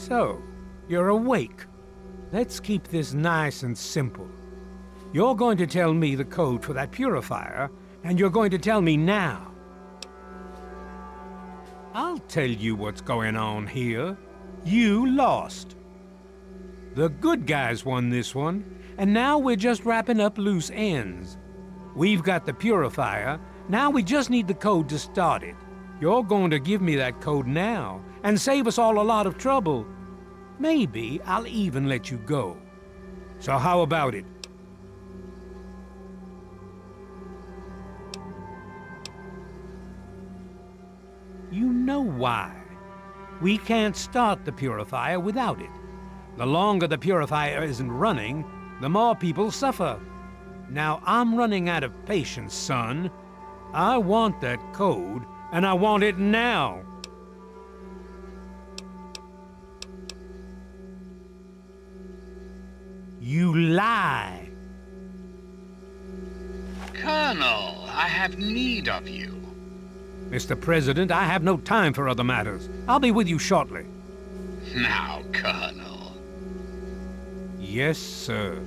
So, you're awake. Let's keep this nice and simple. You're going to tell me the code for that purifier, and you're going to tell me now. I'll tell you what's going on here. You lost. The good guys won this one, and now we're just wrapping up loose ends. We've got the purifier, now we just need the code to start it. You're going to give me that code now, and save us all a lot of trouble. Maybe I'll even let you go. So how about it? You know why. We can't start the purifier without it. The longer the purifier isn't running, the more people suffer. Now I'm running out of patience, son. I want that code, and I want it now. You lie. Colonel, I have need of you. Mr. President, I have no time for other matters. I'll be with you shortly. Now, Colonel. Yes, sir.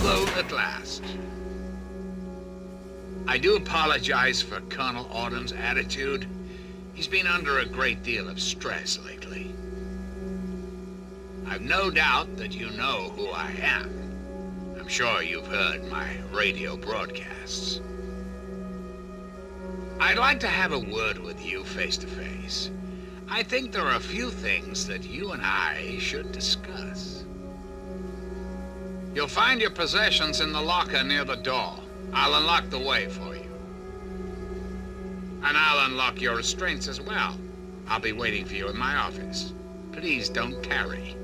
Alone at last. I do apologize for Colonel Autumn's attitude. He's been under a great deal of stress lately. I've no doubt that you know who I am. I'm sure you've heard my radio broadcasts. I'd like to have a word with you face to face. I think there are a few things that you and I should discuss. You'll find your possessions in the locker near the door. I'll unlock the way for you. And I'll unlock your restraints as well. I'll be waiting for you in my office. Please don't tarry.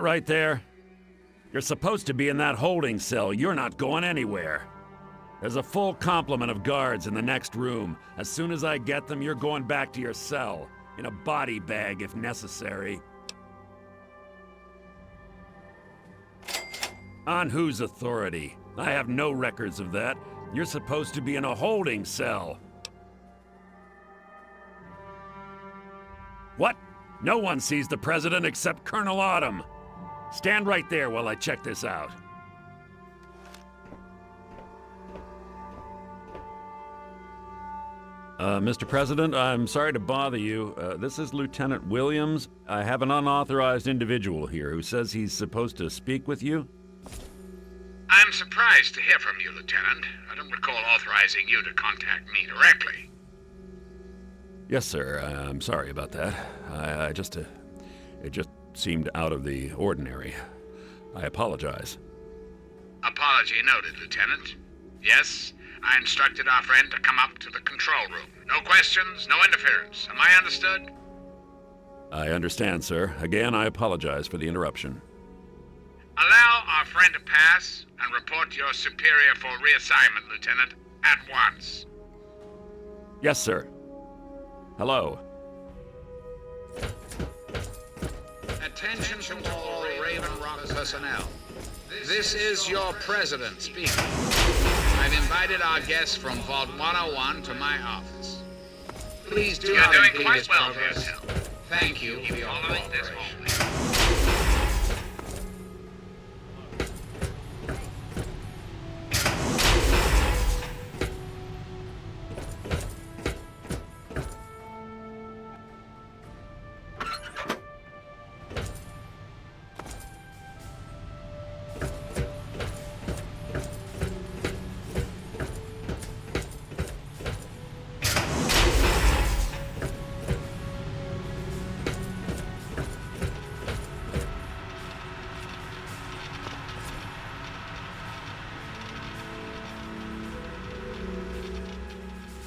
right there? You're supposed to be in that holding cell. You're not going anywhere. There's a full complement of guards in the next room. As soon as I get them, you're going back to your cell. In a body bag, if necessary. On whose authority? I have no records of that. You're supposed to be in a holding cell. What? No one sees the president except Colonel Autumn. Stand right there while I check this out. Mr. President, I'm sorry to bother you. This is Lieutenant Williams. I have an unauthorized individual here who says he's supposed to speak with you. I'm surprised to hear from you, Lieutenant. I don't recall authorizing you to contact me directly. Yes, sir. I'm sorry about that. It just seemed out of the ordinary. I apologize. Apology noted, Lieutenant. Yes, I instructed our friend to come up to the control room. No questions, no interference. Am I understood? I understand, sir. Again, I apologize for the interruption. Allow our friend to pass and report your superior for reassignment, Lieutenant, at once. Yes, sir. Hello. Attention to all Raven Rock personnel. This is your president speaking. I've invited our guests from Vault 101 to my office. Please do not impede his progress. Thank you for your cooperation.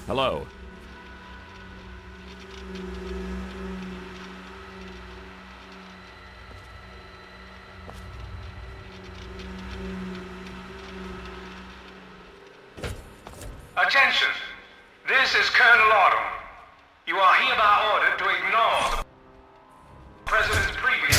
Hello. Attention! This is Colonel Autumn. You are hereby ordered to ignore the President's previous...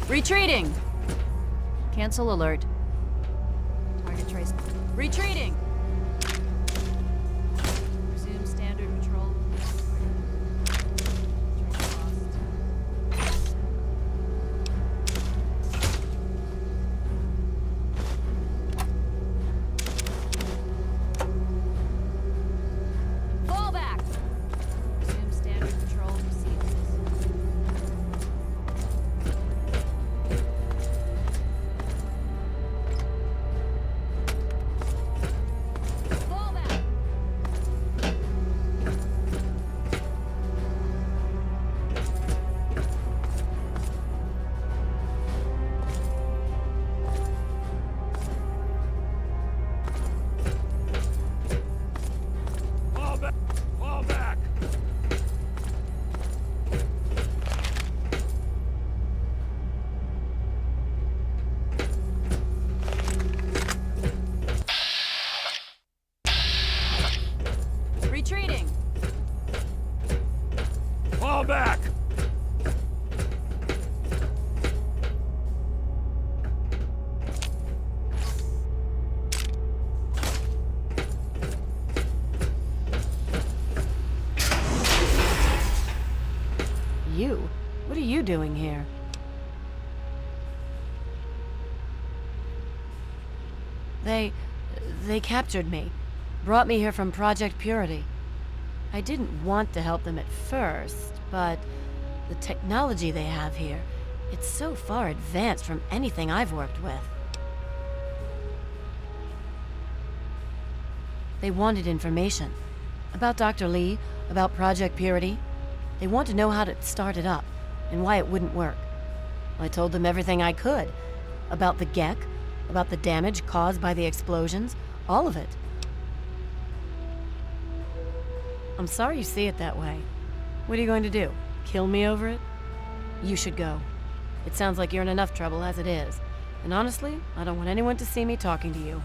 Retreating! Cancel alert. Target trace. Retreating! Resume standard patrol. Trace lost. Fall back! Resume standard patrol procedures. Fall back! Fall back! Fall back! Retreating! Fall back! You? What are you doing here? They captured me. Brought me here from Project Purity. I didn't want to help them at first, but the technology they have here, it's so far advanced from anything I've worked with. They wanted information. About Dr. Lee, about Project Purity. They want to know how to start it up, and why it wouldn't work. I told them everything I could. About the Gek, about the damage caused by the explosions, all of it. I'm sorry you see it that way. What are you going to do? Kill me over it? You should go. It sounds like you're in enough trouble as it is. And honestly, I don't want anyone to see me talking to you.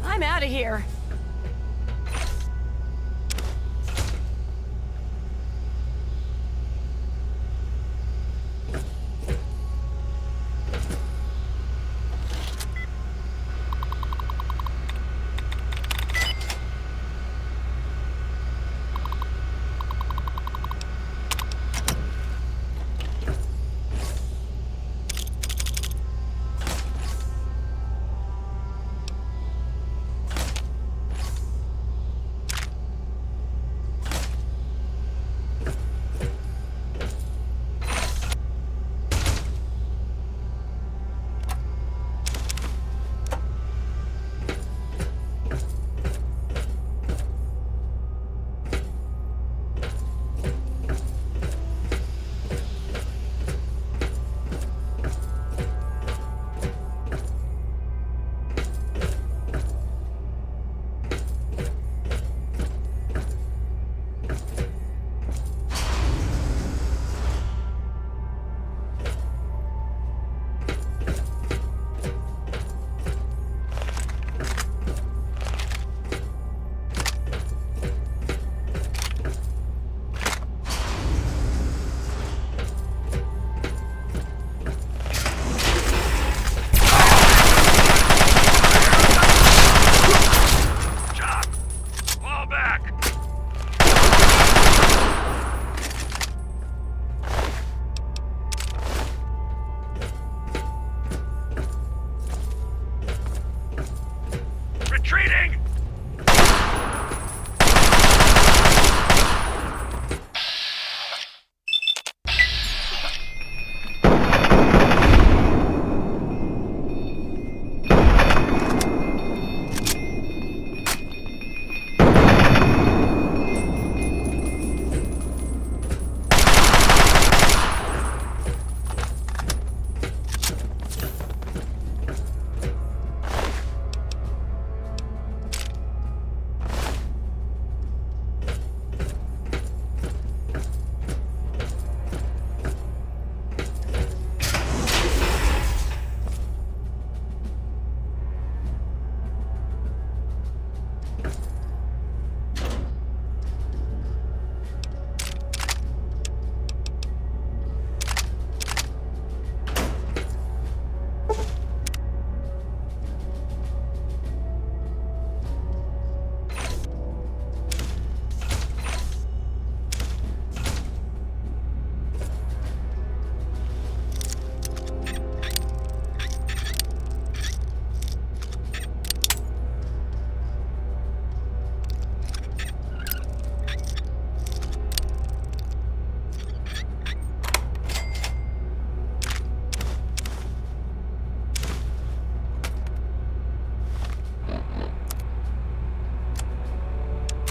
I'm out of here.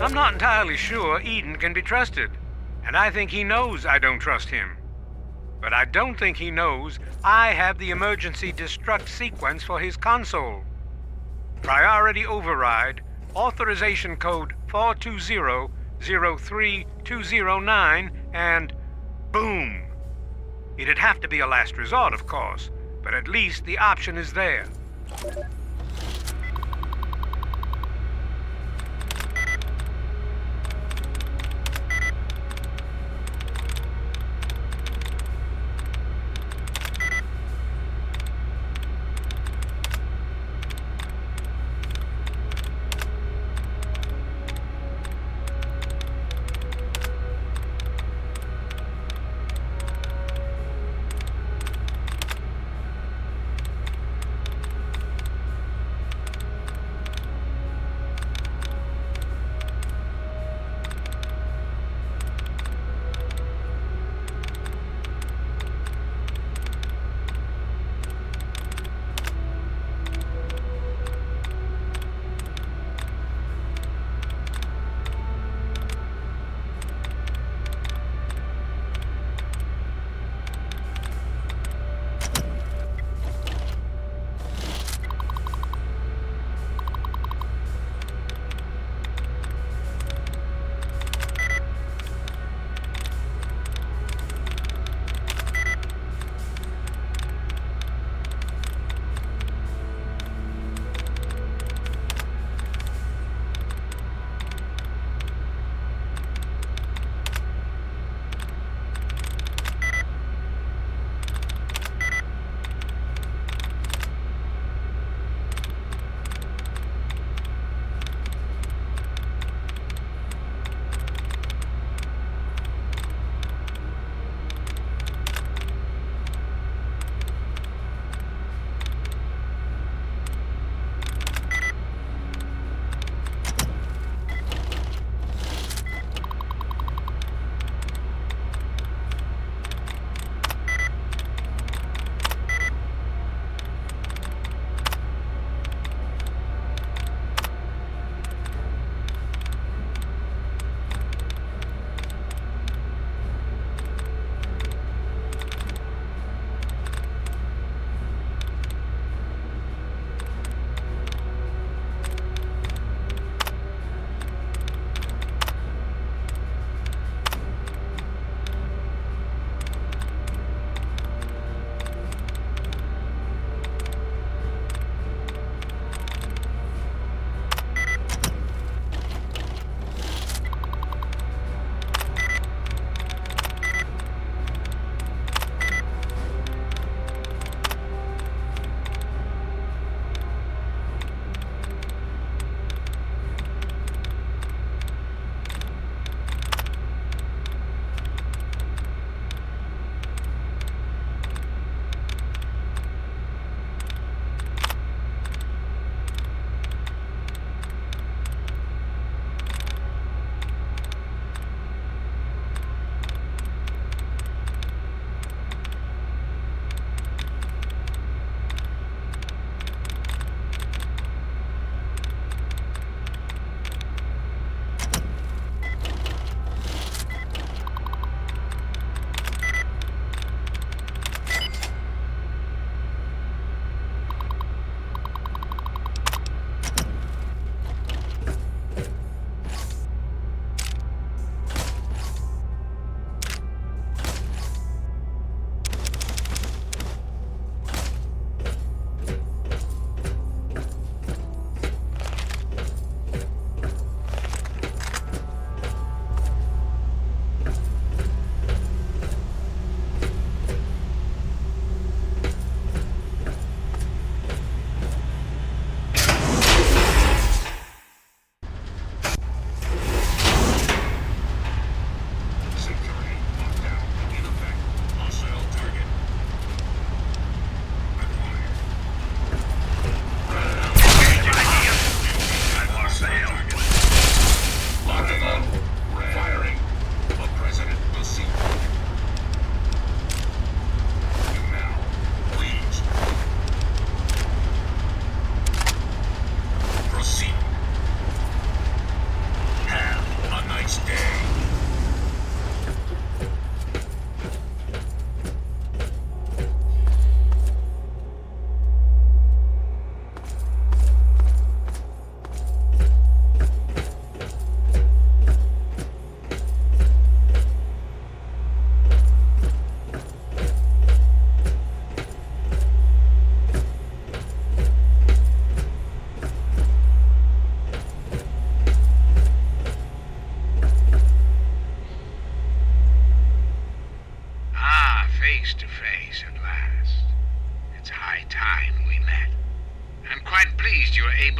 I'm not entirely sure Eden can be trusted, and I think he knows I don't trust him. But I don't think he knows I have the emergency destruct sequence for his console. Priority override, authorization code 420-03209, and boom! It'd have to be a last resort, of course, but at least the option is there.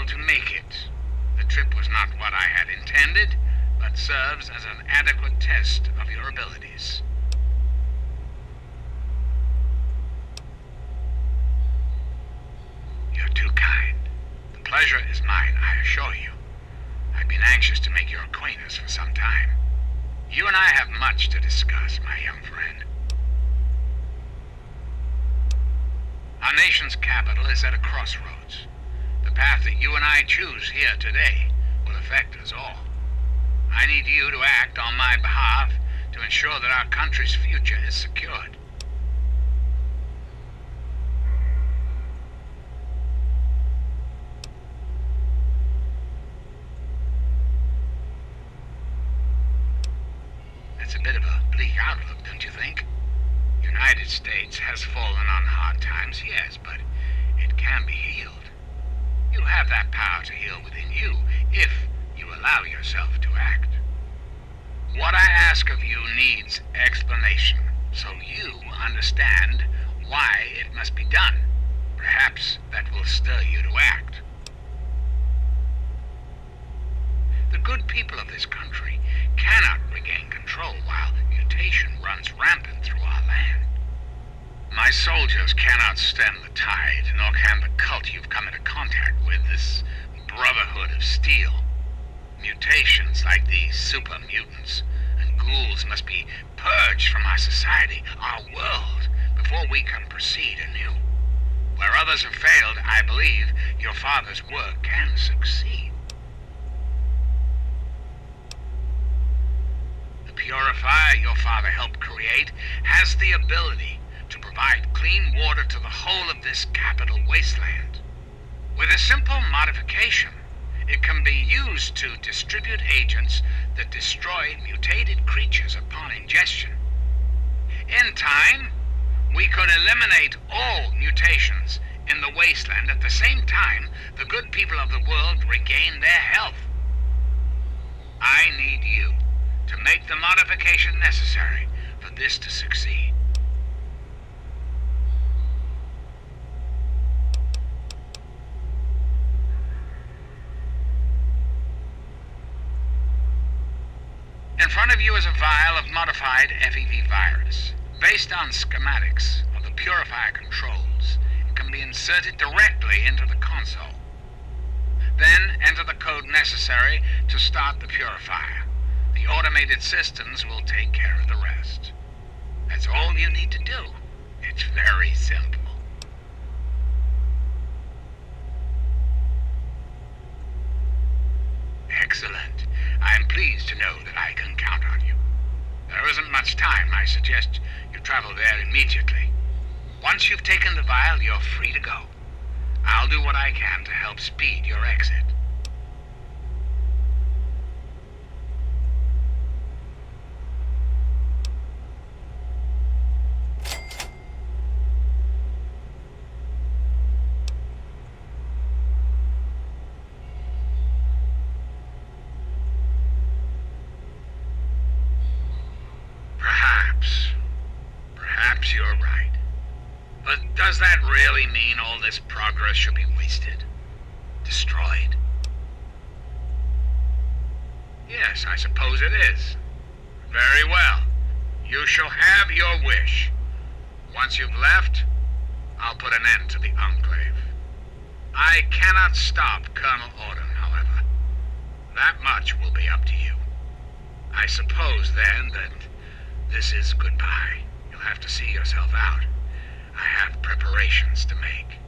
to make it. The trip was not what I had intended, but serves as an adequate test of your abilities. You're too kind. The pleasure is mine, I assure you. I've been anxious to make your acquaintance for some time. You and I have much to discuss, my young friend. Our nation's capital is at a crossroads. The path that you and I choose here today will affect us all. I need you to act on my behalf to ensure that our country's future is secured. That's a bit of a bleak outlook, don't you think? United States has fallen on hard times, yes, but it can be healed. You have that power to heal within you if you allow yourself to act. What I ask of you needs explanation, so you understand why it must be done. Perhaps that will stir you to act. The good people of this country cannot regain control while mutation runs rampant through our land. My soldiers cannot stem the tide, nor can the cult you've come into contact with, this Brotherhood of Steel. Mutations like these super mutants and ghouls must be purged from our society, our world, before we can proceed anew. Where others have failed, I believe your father's work can succeed. The purifier your father helped create has the ability to provide clean water to the whole of this capital wasteland. With a simple modification, it can be used to distribute agents that destroy mutated creatures upon ingestion. In time, we could eliminate all mutations in the wasteland at the same time the good people of the world regain their health. I need you to make the modification necessary for this to succeed. In front of you is a vial of modified FEV virus. Based on schematics of the purifier controls, it can be inserted directly into the console. Then enter the code necessary to start the purifier. The automated systems will take care of the rest. That's all you need to do. It's very simple. Excellent. I'm pleased to know that I can count on you. There isn't much time. I suggest you travel there immediately. Once you've taken the vial, you're free to go. I'll do what I can to help speed your exit. Perhaps you're right. But does that really mean all this progress should be wasted? Destroyed? Yes, I suppose it is. Very well. You shall have your wish. Once you've left, I'll put an end to the Enclave. I cannot stop Colonel Autumn, however. That much will be up to you. I suppose, then, that this is goodbye. You'll have to see yourself out. I have preparations to make.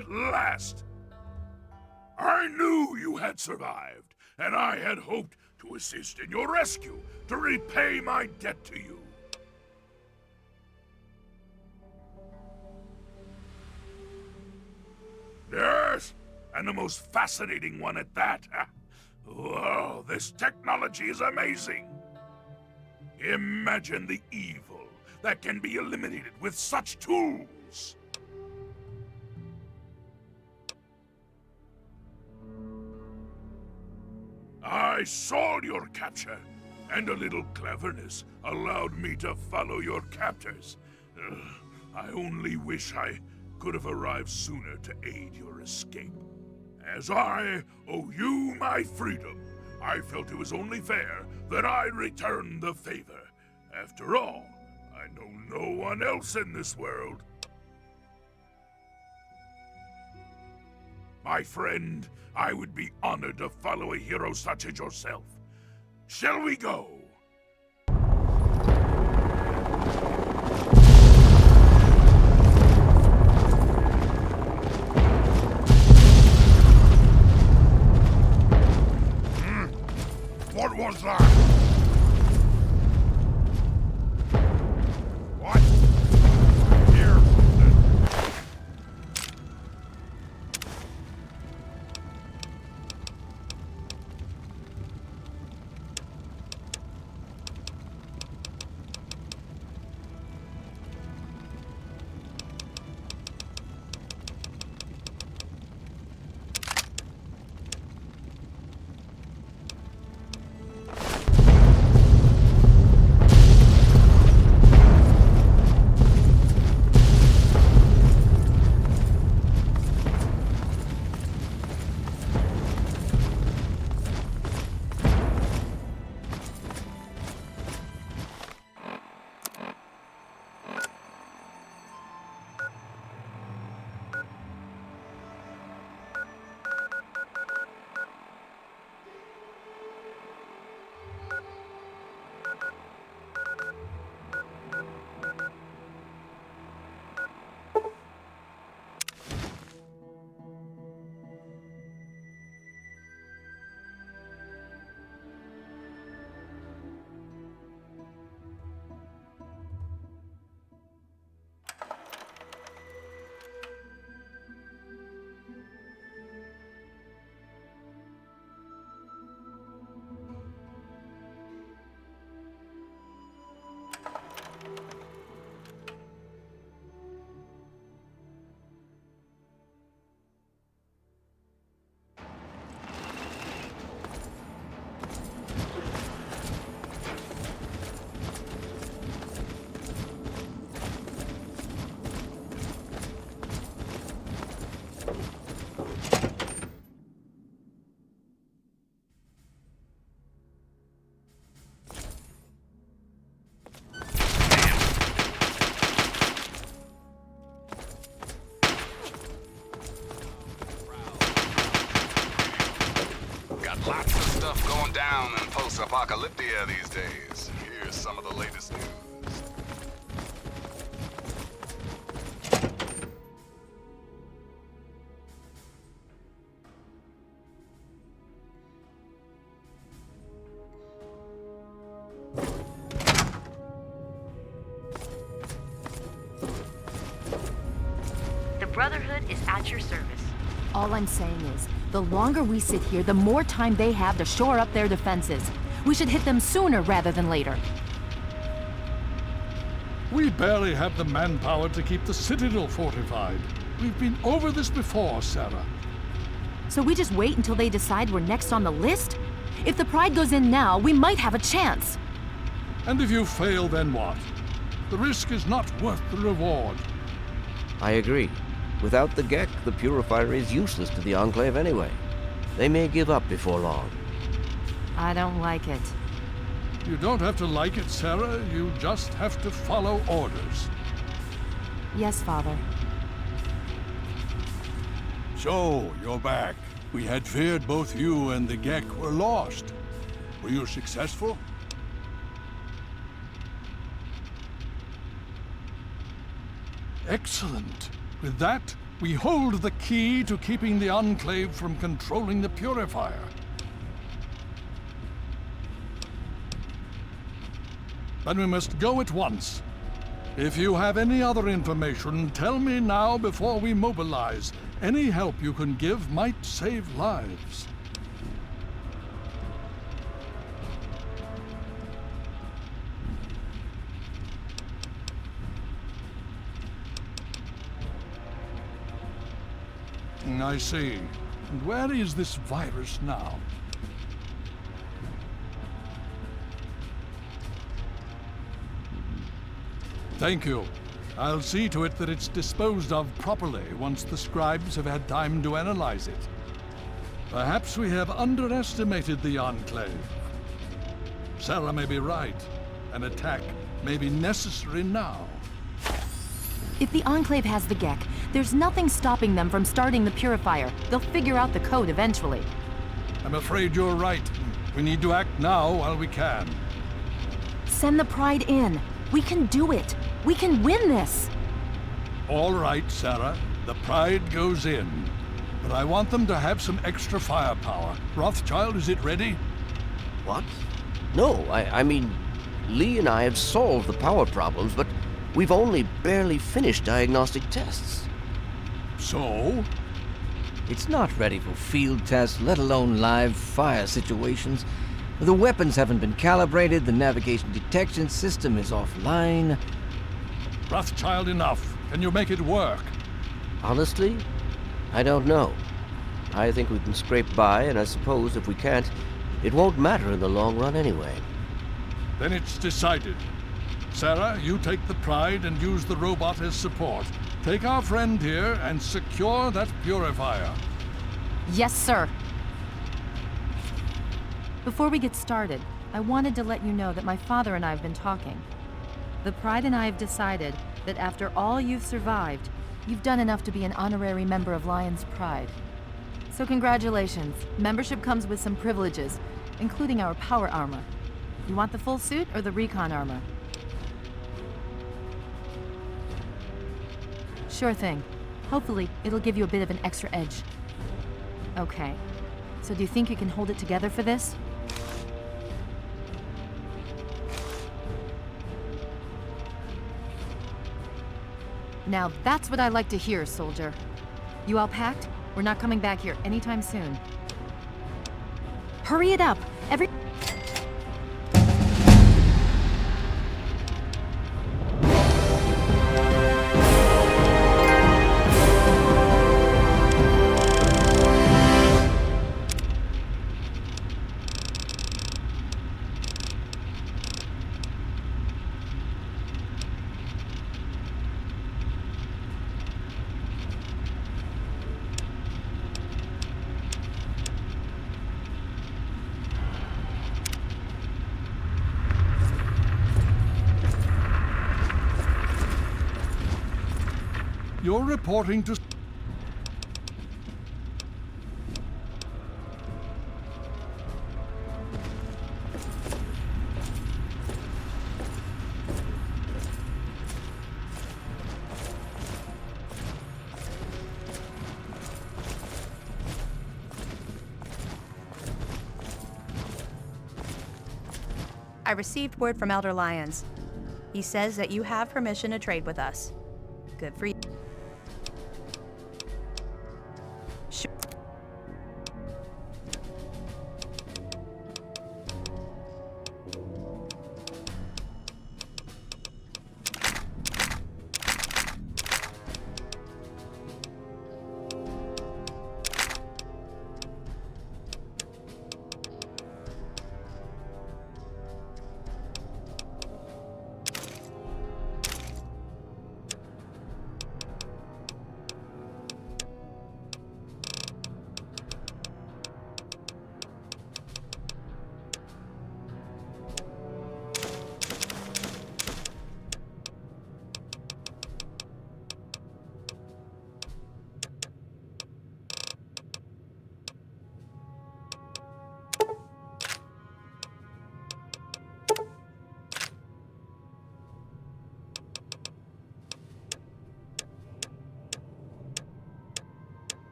at last! I knew you had survived, and I had hoped to assist in your rescue, to repay my debt to you. Yes, and the most fascinating one at that. Whoa, this technology is amazing. Imagine the evil that can be eliminated with such tools. I saw your capture, and a little cleverness allowed me to follow your captors. I only wish I could have arrived sooner to aid your escape. As I owe you my freedom, I felt it was only fair that I return the favor. After all, I know no one else in this world. My friend, I would be honored to follow a hero such as yourself. Shall we go? What was that? What? Here. Lots of stuff going down in post-apocalyptia these days. Here's some of the latest news. The Brotherhood is at your service. All I'm saying is, the longer we sit here, the more time they have to shore up their defenses. We should hit them sooner rather than later. We barely have the manpower to keep the Citadel fortified. We've been over this before, Sarah. So we just wait until they decide we're next on the list? If the Pride goes in now, we might have a chance. And if you fail, then what? The risk is not worth the reward. I agree. Without the Gek, the Purifier is useless to the Enclave anyway. They may give up before long. I don't like it. You don't have to like it, Sarah. You just have to follow orders. Yes, Father. So, you're back. We had feared both you and the Gek were lost. Were you successful? Excellent. With that, We hold the key to keeping the Enclave from controlling the Purifier. Then we must go at once. If you have any other information, tell me now before we mobilize. Any help you can give might save lives. I see. And where is this virus now? Thank you. I'll see to it that it's disposed of properly once the scribes have had time to analyze it. Perhaps we have underestimated the Enclave. Sarah may be right. An attack may be necessary now. If the Enclave has the Gek, there's nothing stopping them from starting the Purifier. They'll figure out the code eventually. I'm afraid you're right. We need to act now while we can. Send the Pride in. We can do it. We can win this. All right, Sarah. The Pride goes in. But I want them to have some extra firepower. Rothschild, is it ready? What? No, I mean, Lee and I have solved the power problems, but we've only barely finished diagnostic tests. So? It's not ready for field tests, let alone live fire situations. The weapons haven't been calibrated, the navigation detection system is offline. Rothschild, enough. Can you make it work? Honestly, I don't know. I think we can scrape by, and I suppose if we can't, it won't matter in the long run anyway. Then it's decided. Sarah, you take the Pride and use the robot as support. Take our friend here and secure that Purifier. Yes, sir. Before we get started, I wanted to let you know that my father and I have been talking. The Pride and I have decided that after all you've survived, you've done enough to be an honorary member of Lion's Pride. So congratulations. Membership comes with some privileges, including our power armor. You want the full suit or the recon armor? Sure thing. Hopefully, it'll give you a bit of an extra edge. Okay. So do you think you can hold it together for this? Now that's what I like to hear, soldier. You all packed? We're not coming back here anytime soon. Hurry it up! You're reporting to... I received word from Elder Lyons. He says that you have permission to trade with us. Good for you.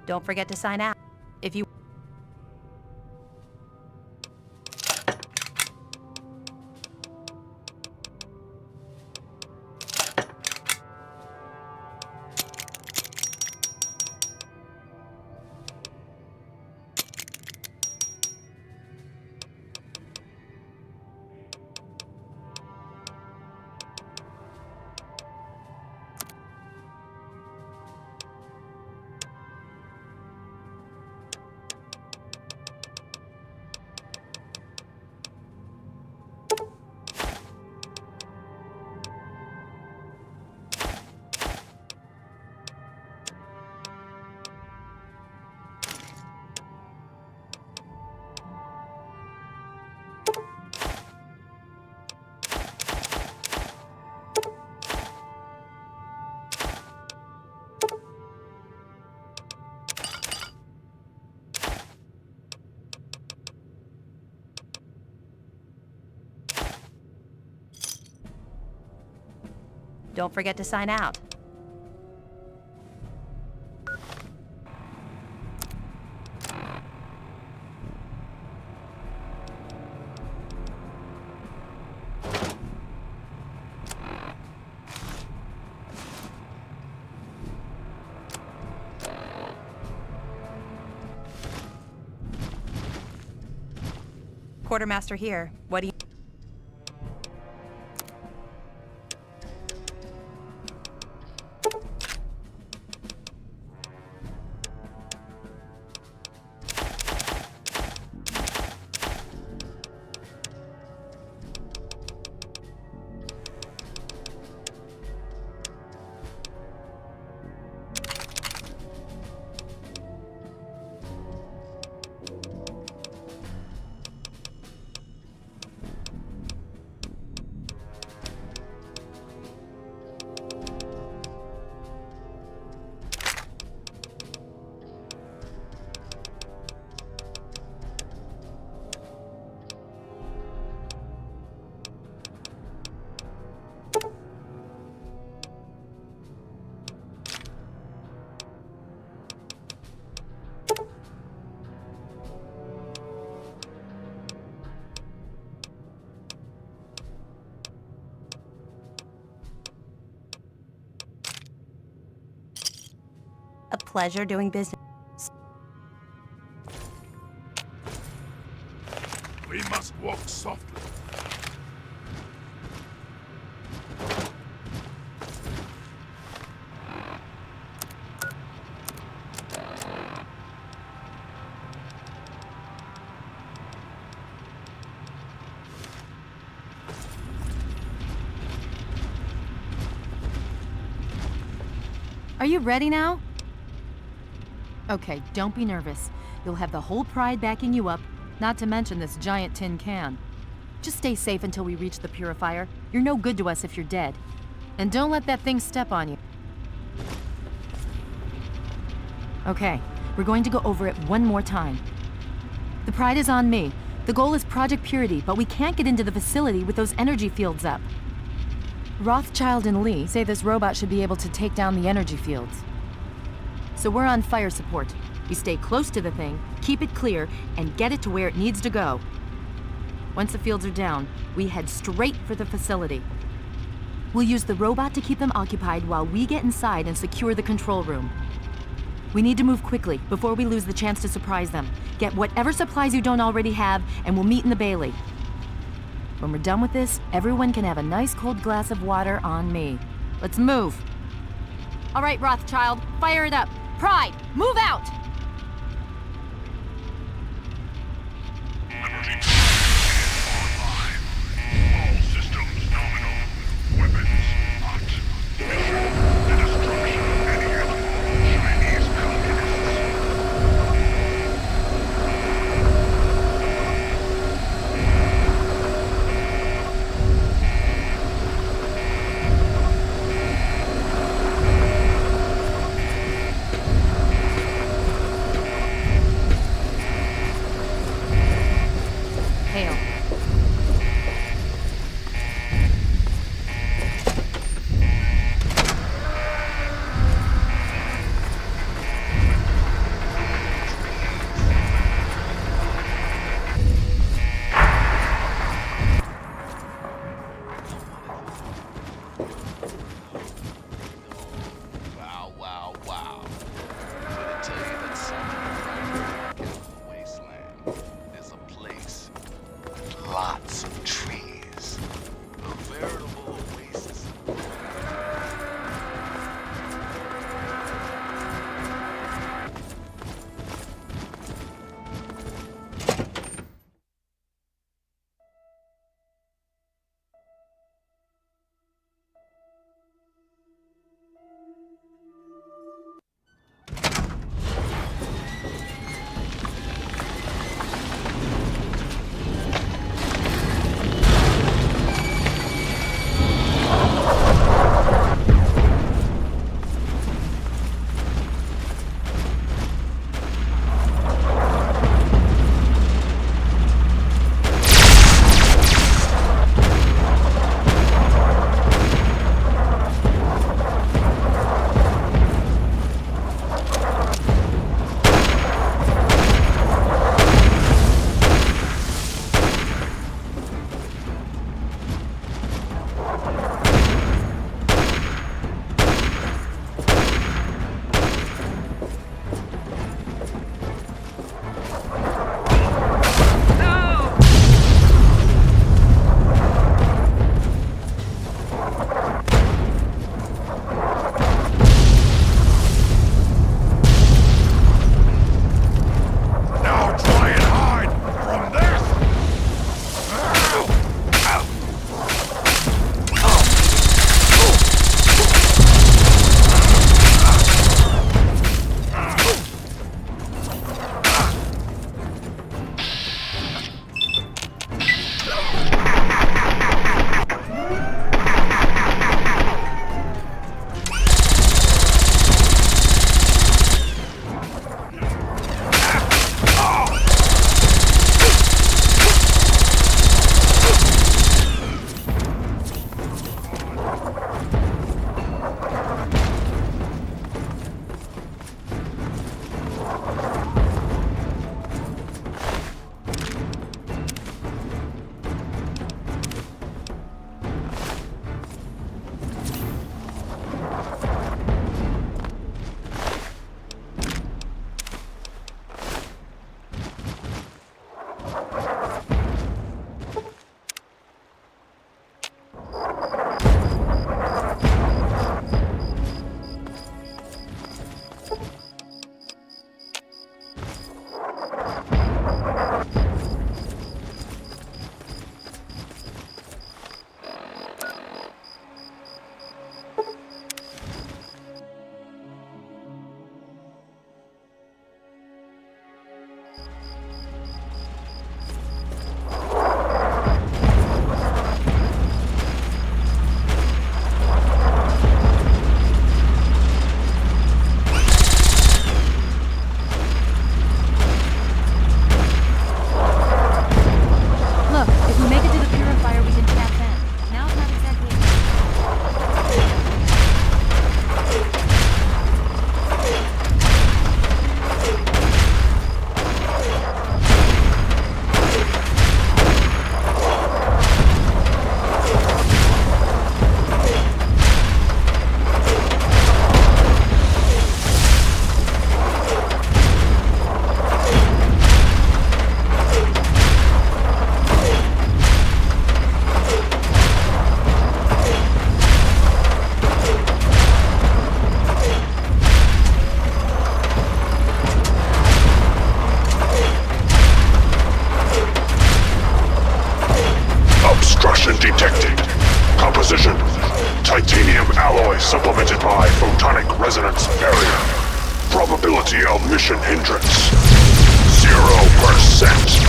Don't forget to sign out. If you don't forget to sign out. Quartermaster here. What do you... A pleasure doing business. We must walk softly. Are you ready now? Okay, don't be nervous. You'll have the whole Pride backing you up, not to mention this giant tin can. Just stay safe until we reach the purifier. You're no good to us if you're dead. And don't let that thing step on you. Okay, we're going to go over it one more time. The Pride is on me. The goal is Project Purity, but we can't get into the facility with those energy fields up. Rothschild and Lee say this robot should be able to take down the energy fields. So we're on fire support. We stay close to the thing, keep it clear, and get it to where it needs to go. Once the fields are down, we head straight for the facility. We'll use the robot to keep them occupied while we get inside and secure the control room. We need to move quickly before we lose the chance to surprise them. Get whatever supplies you don't already have, and we'll meet in the Bailey. When we're done with this, everyone can have a nice cold glass of water on me. Let's move. All right, Rothschild, fire it up. Pride, move out! All systems nominal. Weapons hot. Mission: the destruction of any and all Chinese communists. Composition: titanium alloy supplemented by photonic resonance barrier. Probability of mission hindrance: 0%.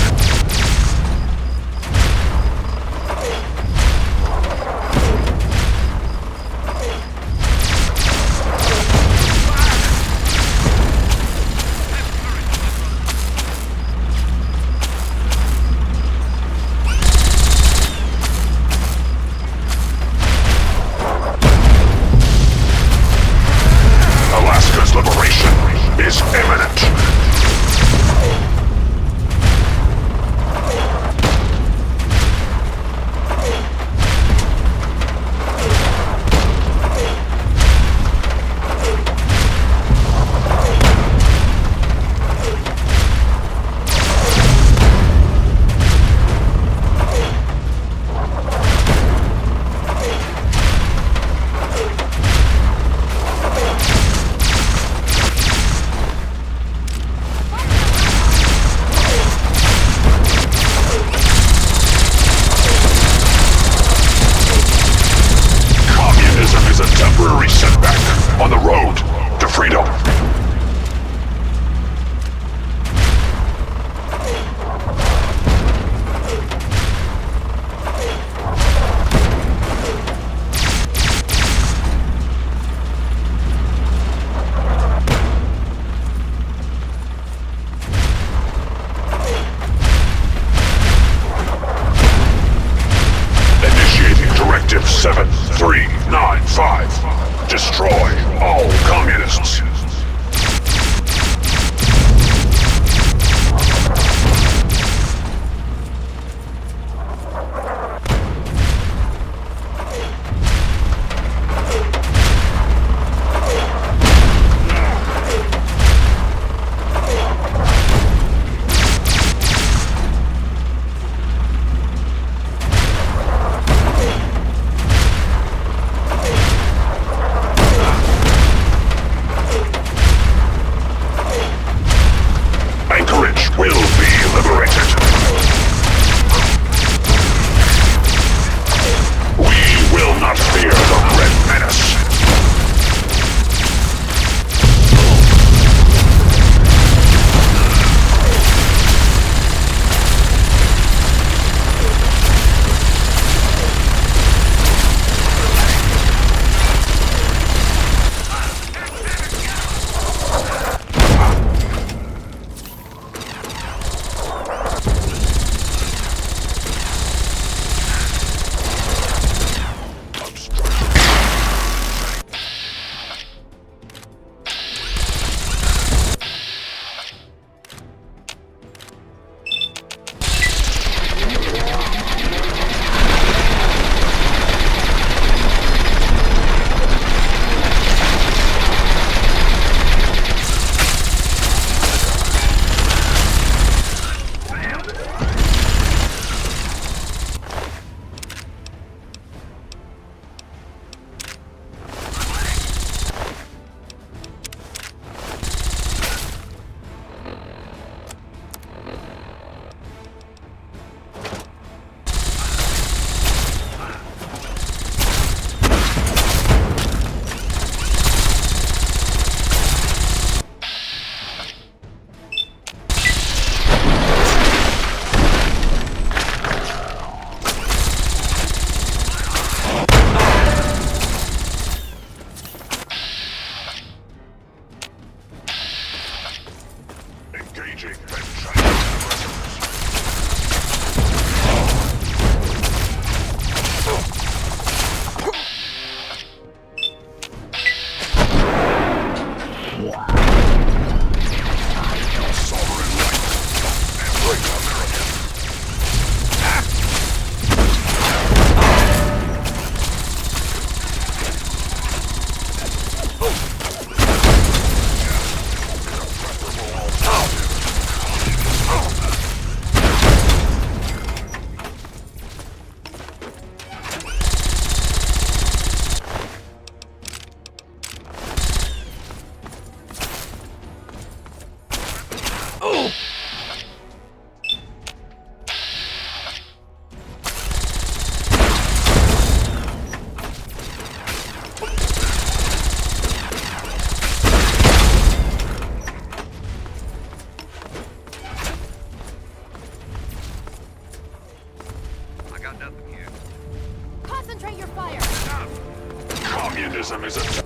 Alaska's liberation is imminent. Temporary setback on the road to freedom. Initiating Directive 7395. Destroy all communists. Concentrate your fire! Communism is a...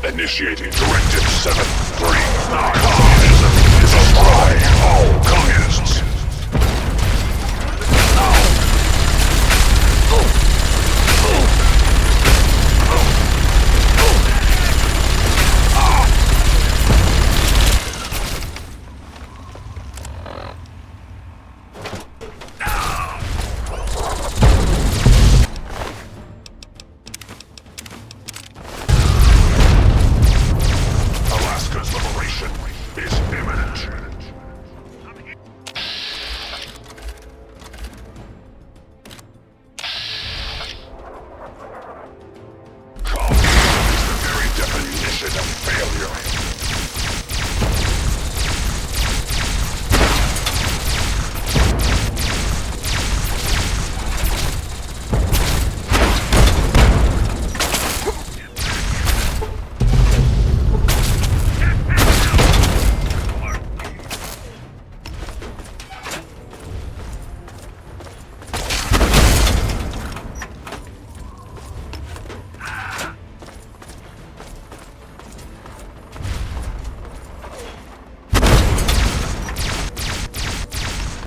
Initiating Directive 739. Communism is a lie. All communists. Alaska's liberation is imminent. Communism is the very definition of failure.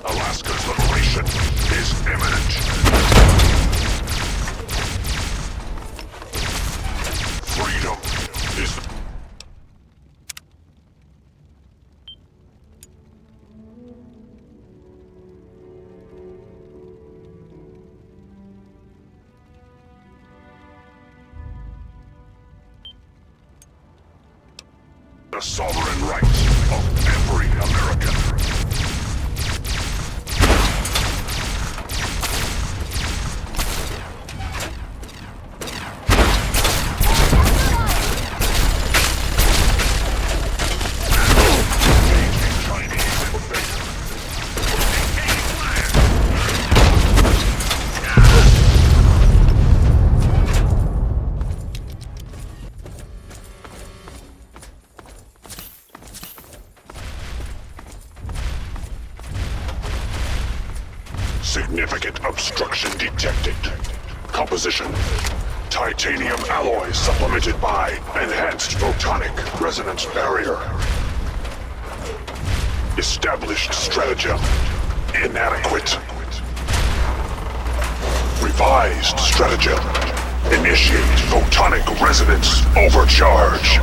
Alaska's liberation is imminent. Freedom is the... the sovereign rights of every American. Significant obstruction detected. Composition: titanium alloy supplemented by enhanced photonic resonance barrier. Established stratagem inadequate. Revised stratagem: initiate photonic resonance overcharge.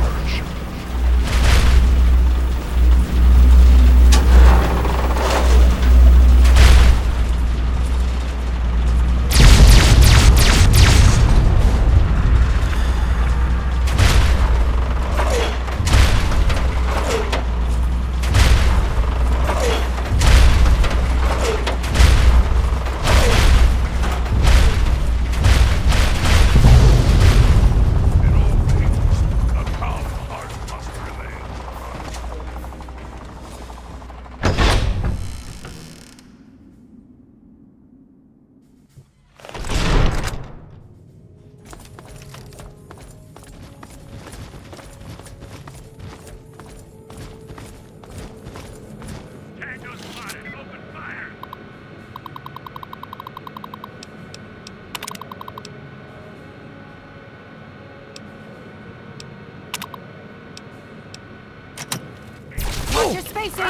Watch your spacing!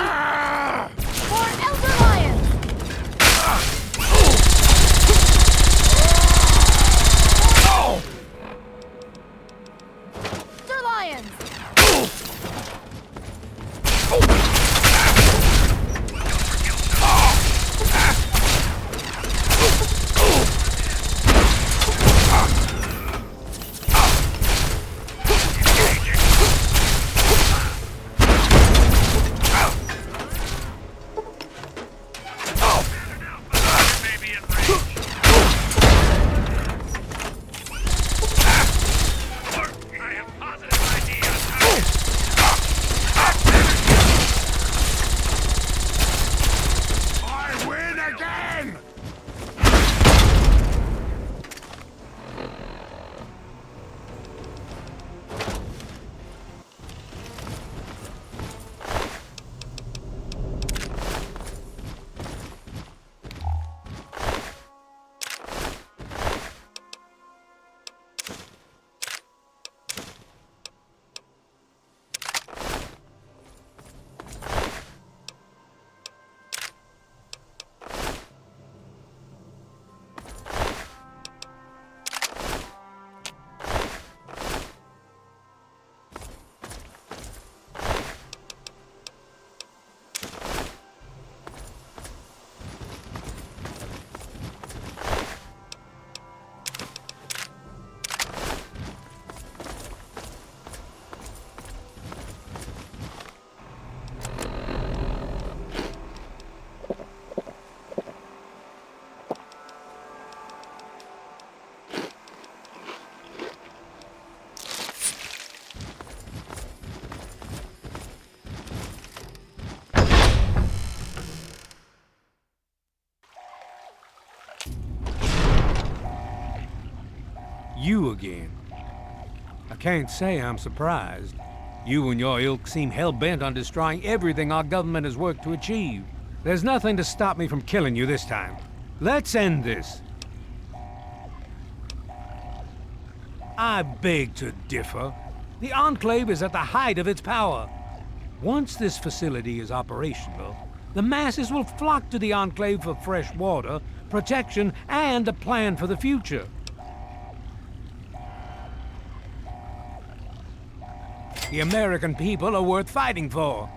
For Elder Lions! Lions! You again. I can't say I'm surprised. You and your ilk seem hell-bent on destroying everything our government has worked to achieve. There's nothing to stop me from killing you this time. Let's end this. I beg to differ. The Enclave is at the height of its power. Once this facility is operational, the masses will flock to the Enclave for fresh water, protection, and a plan for the future. The American people are worth fighting for.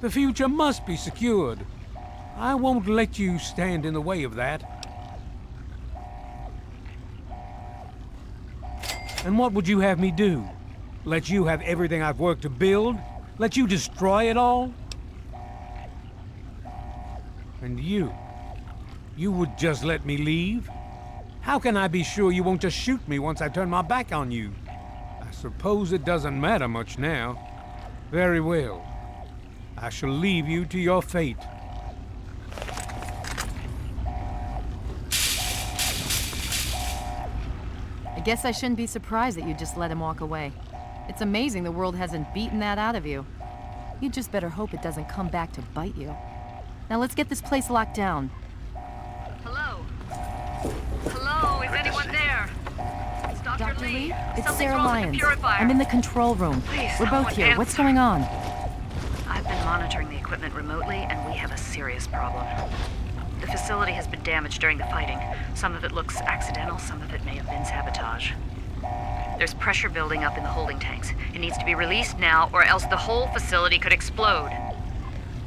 The future must be secured. I won't let you stand in the way of that. And what would you have me do? Let you have everything I've worked to build? Let you destroy it all? And you would just let me leave? How can I be sure you won't just shoot me once I turn my back on you? I suppose it doesn't matter much now. Very well. I shall leave you to your fate. I guess I shouldn't be surprised that you just let him walk away. It's amazing the world hasn't beaten that out of you. You just better hope it doesn't come back to bite you. Now let's get this place locked down. Hello? Hello? Is anyone there? It's Dr. Lee. It's Something's Sarah wrong with Lyons. the purifier. I'm in the control room. Please, We're both someone here. What's answer. going on? I've been monitoring the equipment remotely, and we have a serious problem. The facility has been damaged during the fighting. Some of it looks accidental, some of it may have been sabotage. There's pressure building up in the holding tanks. It needs to be released now, or else the whole facility could explode.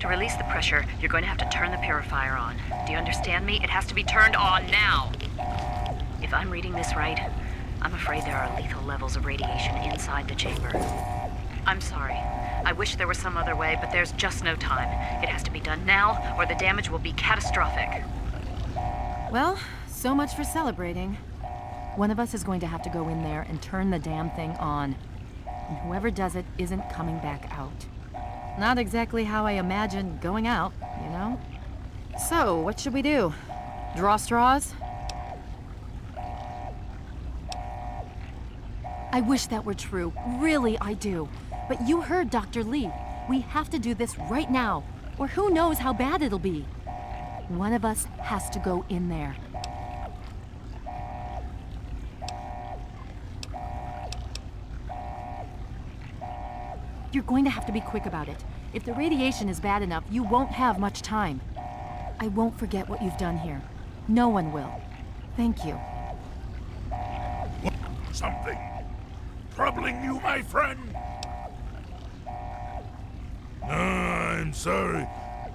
To release the pressure, you're going to have to turn the purifier on. Do you understand me? It has to be turned on now. If I'm reading this right, I'm afraid there are lethal levels of radiation inside the chamber. I'm sorry. I wish there was some other way, but there's just no time. It has to be done now, or the damage will be catastrophic. Well, so much for celebrating. One of us is going to have to go in there and turn the damn thing on. And whoever does it isn't coming back out. Not exactly how I imagined going out, you know? So, what should we do? Draw straws? I wish that were true. Really, I do. But you heard Dr. Lee. We have to do this right now, or who knows how bad it'll be. One of us has to go in there. You're going to have to be quick about it. If the radiation is bad enough, you won't have much time. I won't forget what you've done here. No one will. Thank you. Something troubling you, my friend? I'm sorry,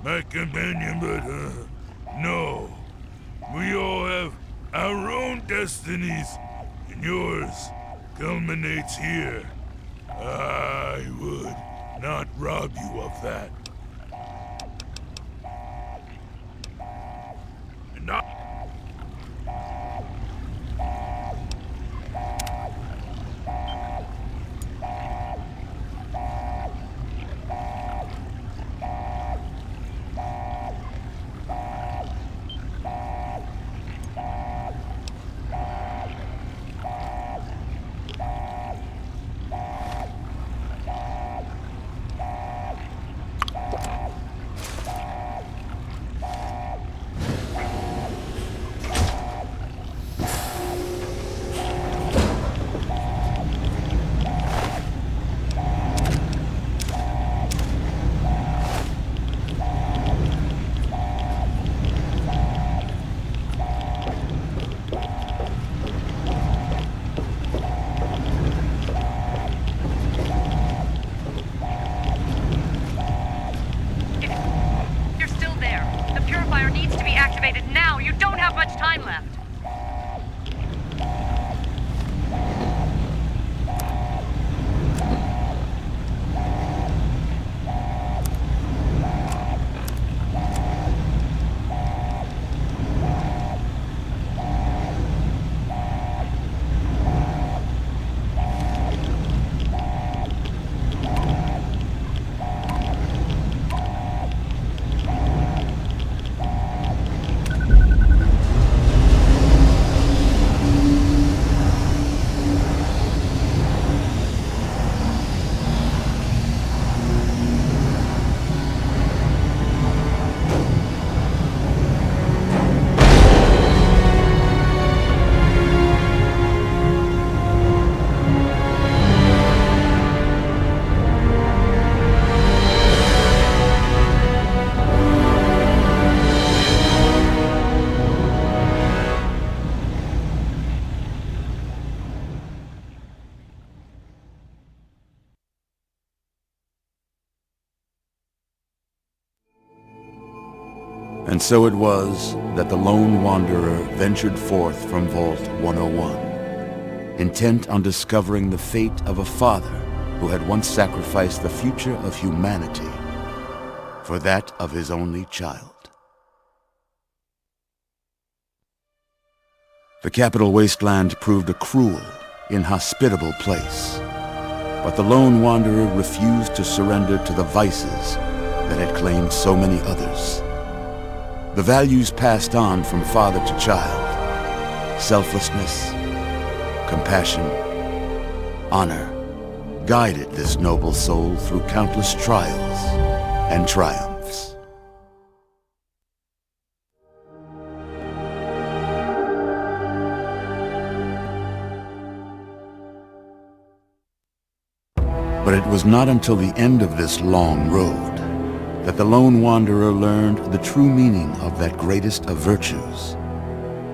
my companion, but, no. We all have our own destinies, and yours culminates here. I would not rob you of that. And And so it was that the lone wanderer ventured forth from Vault 101, intent on discovering the fate of a father who had once sacrificed the future of humanity for that of his only child. The capital wasteland proved a cruel, inhospitable place, but the lone wanderer refused to surrender to the vices that had claimed so many others. The values passed on from father to child, selflessness, compassion, honor, guided this noble soul through countless trials and triumphs. But it was not until the end of this long road that the lone wanderer learned the true meaning of that greatest of virtues,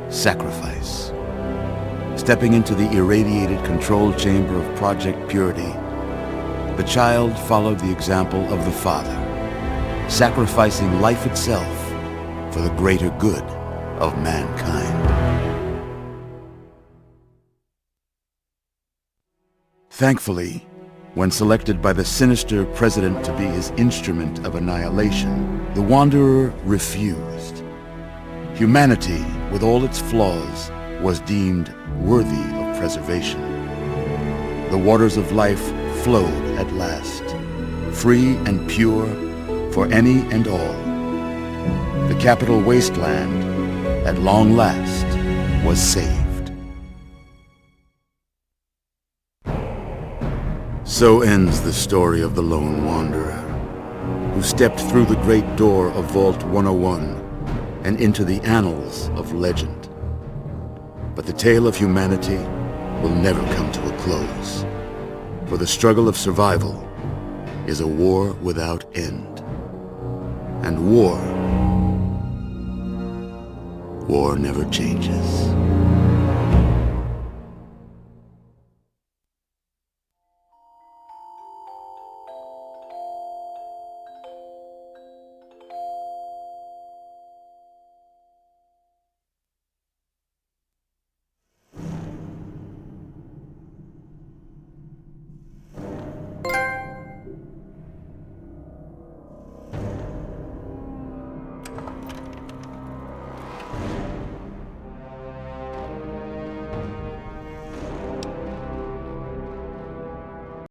sacrifice. Stepping into the irradiated control chamber of Project Purity, the child followed the example of the father, sacrificing life itself for the greater good of mankind. Thankfully, when selected by the sinister president to be his instrument of annihilation, the Wanderer refused. Humanity, with all its flaws, was deemed worthy of preservation. The waters of life flowed at last, free and pure for any and all. The capital wasteland, at long last, was saved. So ends the story of the lone wanderer, who stepped through the great door of Vault 101 and into the annals of legend. But the tale of humanity will never come to a close, for the struggle of survival is a war without end. And war never changes.